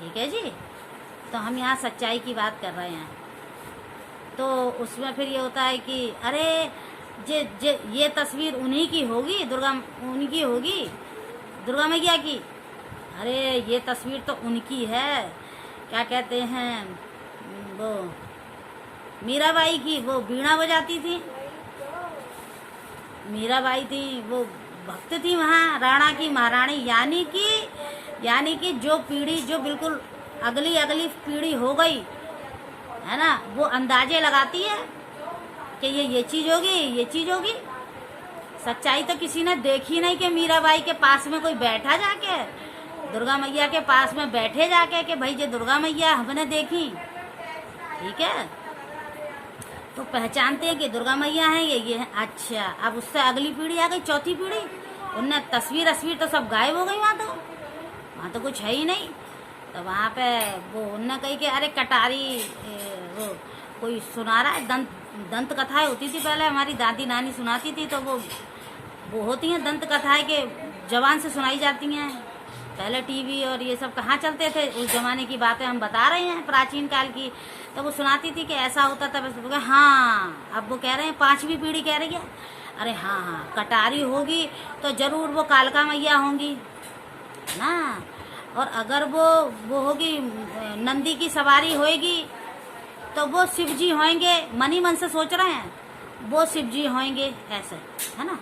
ठीक है जी। तो हम यहाँ सच्चाई की बात कर रहे हैं। तो उसमें फिर ये होता है कि अरे ये तस्वीर उन्हीं की होगी, उन्हीं की होगी, दुर्गा मैया की। अरे ये तस्वीर तो उनकी है, क्या कहते हैं वो, मीराबाई की। वो बीणा बजाती थी, मीराबाई थी, वो भक्त थी वहाँ, राणा की महारानी। यानी कि जो पीढ़ी, जो बिल्कुल अगली पीढ़ी हो गई है ना, वो अंदाजे लगाती है कि ये चीज़ होगी, ये चीज़ होगी। सच्चाई तो किसी ने देखी नहीं कि मीराबाई के पास में कोई बैठा जाके, दुर्गा मैया के पास में बैठे जाके कि भाई ये दुर्गा मैया हमने देखी। ठीक है, तो पहचानते हैं कि दुर्गा मैया है, ये है। अच्छा, अब उससे अगली पीढ़ी आ गई, चौथी पीढ़ी, उनने तस्वीर तो सब गायब हो गई। वहाँ तो कुछ है ही नहीं। तो वहाँ पे वो उनने कही कि अरे कटारी, वो कोई सुना रहा है, दंत कथाएं होती थी पहले, हमारी दादी नानी सुनाती थी। तो वो होती हैं दंत कथाएं के जबान से सुनाई जाती हैं। पहले टीवी और ये सब कहाँ चलते थे, उस जमाने की बातें हम बता रहे हैं, प्राचीन काल की। तो वो सुनाती थी कि ऐसा होता था, वैसे। हाँ, अब वो कह रहे हैं, पांचवी पीढ़ी कह रही है, अरे हाँ कटारी होगी तो जरूर वो कालका मैया होंगी ना। और अगर वो होगी, नंदी की सवारी होएगी, तो वो शिव जी होंगे। मन ही मन से सोच रहे हैं, वो शिव जी होंगे, ऐसे है ना।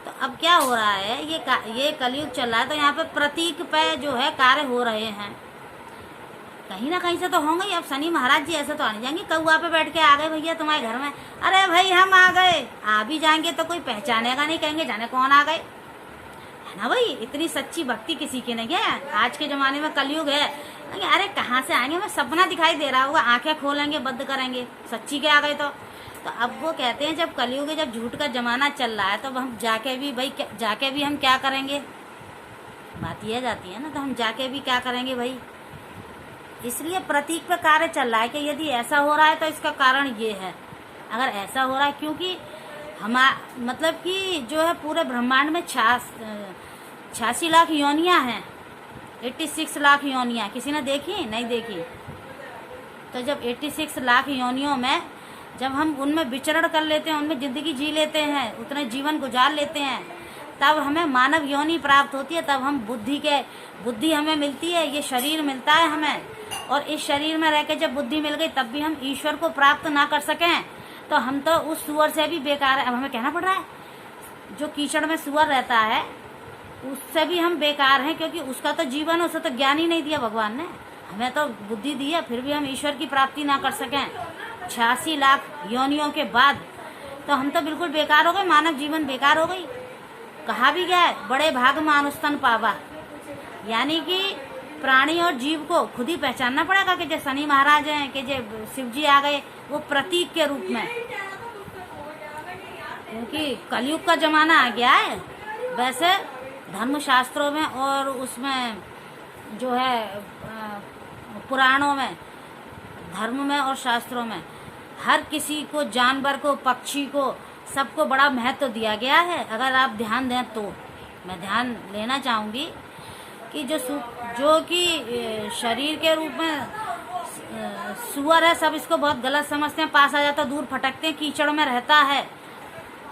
तो अब क्या हो रहा है, ये कलयुग चल रहा है, तो यहाँ पे प्रतीक पे जो है कार्य हो रहे हैं, कहीं ना कहीं से तो होंगे ही। अब शनि महाराज जी ऐसे तो आने जाएंगे, कौआ पे बैठ के आ गए भैया तुम्हारे घर में, अरे भाई हम आ गए, आ भी जाएंगे तो कोई पहचानेगा नहीं, कहेंगे जाने कौन आ गए, है ना भाई। इतनी सच्ची भक्ति किसी की नहीं है। आज के जमाने में कलयुग है, अरे कहाँ से आएंगे, हमें सपना दिखाई दे रहा होगा, आंखें खोलेंगे बंद करेंगे, सच्ची के आ गए। तो अब वो कहते हैं जब कलयुग है, जब झूठ का जमाना चल रहा है, तो हम जाके भी हम क्या करेंगे, बात यह जाती है ना। तो हम जाके भी क्या करेंगे भाई। इसलिए प्रतीक पर कार्य चल रहा है कि यदि ऐसा हो रहा है तो इसका कारण ये है। अगर ऐसा हो रहा है, क्योंकि मतलब कि जो है पूरे ब्रह्मांड में 86 लाख योनियां हैं, 86 लाख योनियां। किसी ने देखी? नहीं देखी। तो जब 86 लाख योनियों में जब हम उनमें विचरण कर लेते हैं, उनमें जिंदगी जी लेते हैं, उतने जीवन गुजार लेते हैं, तब हमें मानव योनि प्राप्त होती है। तब हम बुद्धि हमें मिलती है, ये शरीर मिलता है हमें। और इस शरीर में रह के जब बुद्धि मिल गई, तब भी हम ईश्वर को प्राप्त ना कर सकें, तो हम तो उस सुअर से भी बेकार है। अब हमें कहना पड़ रहा है, जो कीचड़ में सुअर रहता है उससे भी हम बेकार हैं, क्योंकि उसका तो जीवन, उसे तो ज्ञान ही नहीं दिया भगवान ने। हमें तो बुद्धि दी है, फिर भी हम ईश्वर की प्राप्ति ना कर सकें 86 लाख योनियों के बाद, तो हम तो बिल्कुल बेकार हो गए, मानव जीवन बेकार हो गई। कहा भी गया है, बड़े भाग मानुष तन पावा, यानी कि प्राणी और जीव को खुद ही पहचानना पड़ेगा कि जो शनि महाराज हैं, कि जो शिव जी आ गए, वो प्रतीक के रूप में, क्योंकि कलयुग का जमाना आ गया है। वैसे धर्मशास्त्रों में और उसमें जो है पुराणों में, धर्म में और शास्त्रों में हर किसी को, जानवर को, पक्षी को, सबको बड़ा महत्व दिया गया है। अगर आप ध्यान दें तो मैं ध्यान लेना चाहूँगी कि जो कि शरीर के रूप में सुअर है, सब इसको बहुत गलत समझते हैं, पास आ जाता दूर फटकते हैं, कीचड़ में रहता है,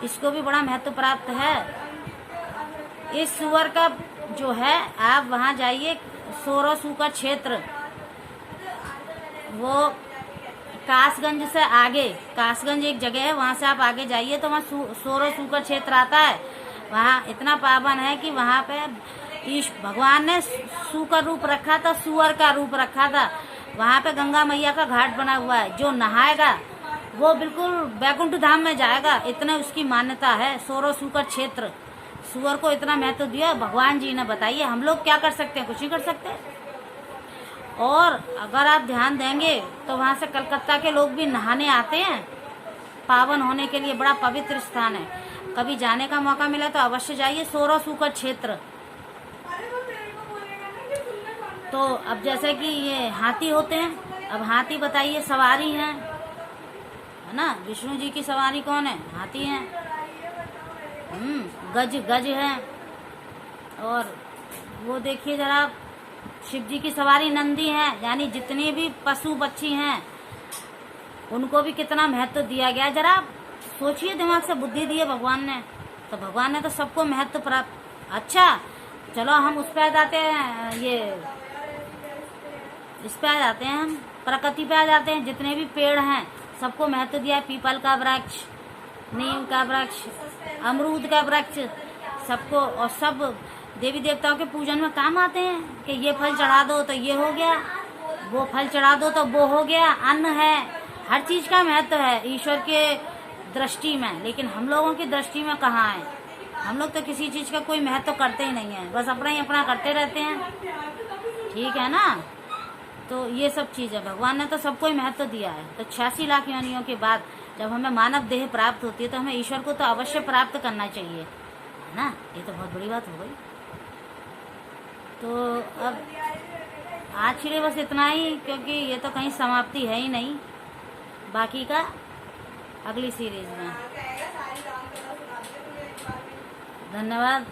इसको भी बड़ा महत्व प्राप्त है। इस सुअर का जो है, आप वहाँ जाइए, सोरोसू का क्षेत्र, वो कासगंज से आगे, कासगंज एक जगह है, वहाँ से आप आगे जाइए तो वहाँ सोरोसू का क्षेत्र आता है। वहाँ इतना पावन है कि वहाँ पे भगवान ने सू का रूप रखा था, सुअर का रूप रखा था। वहाँ पे गंगा मैया का घाट बना हुआ है, जो नहाएगा वो बिल्कुल बैकुंठ धाम में जाएगा, इतने उसकी मान्यता है। सोरोसू का क्षेत्र, सुअर को इतना महत्व दिया भगवान जी ने। बताइए हम लोग क्या कर सकते हैं? कुछ नहीं कर सकते। और अगर आप ध्यान देंगे तो वहाँ से कलकत्ता के लोग भी नहाने आते हैं, पावन होने के लिए। बड़ा पवित्र स्थान है, कभी जाने का मौका मिला तो अवश्य जाइए, सोरोसू का क्षेत्र। तो अब जैसे कि ये हाथी होते हैं, अब हाथी बताइए सवारी है ना, विष्णु जी की सवारी कौन है? हाथी है। गज है। और वो देखिए जरा, शिव जी की सवारी नंदी है, यानी जितनी भी पशु पक्षी हैं उनको भी कितना महत्व दिया गया। जरा सोचिए, दिमाग से बुद्धि दी है भगवान ने, तो भगवान ने तो सबको महत्व प्राप्त। अच्छा चलो हम उस पे आ जाते हैं, ये इस पे आ जाते हैं, हम प्रकृति पे आ जाते हैं। जितने भी पेड़ हैं सबको महत्व दिया है। पीपल का वृक्ष, नीम का वृक्ष, अमरूद का वृक्ष, सबको, और सब देवी देवताओं के पूजन में काम आते हैं कि ये फल चढ़ा दो तो ये हो गया, वो फल चढ़ा दो तो वो हो गया। अन्न है, हर चीज का महत्व है ईश्वर के दृष्टि में, लेकिन हम लोगों की दृष्टि में कहाँ है। हम लोग तो किसी चीज का कोई महत्व करते ही नहीं है, बस अपना ही अपना करते रहते हैं, ठीक है ना। तो ये सब चीज है, भगवान ने तो सबको ही महत्व दिया है। तो 86 लाख योनियों के बाद जब हमें मानव देह प्राप्त होती है तो हमें ईश्वर को तो अवश्य प्राप्त करना चाहिए, है ना। ये तो बहुत बड़ी बात हो गई। तो अब आज के लिए बस इतना ही, क्योंकि ये तो कहीं समाप्ति है ही नहीं, बाकी का अगली सीरीज में। धन्यवाद।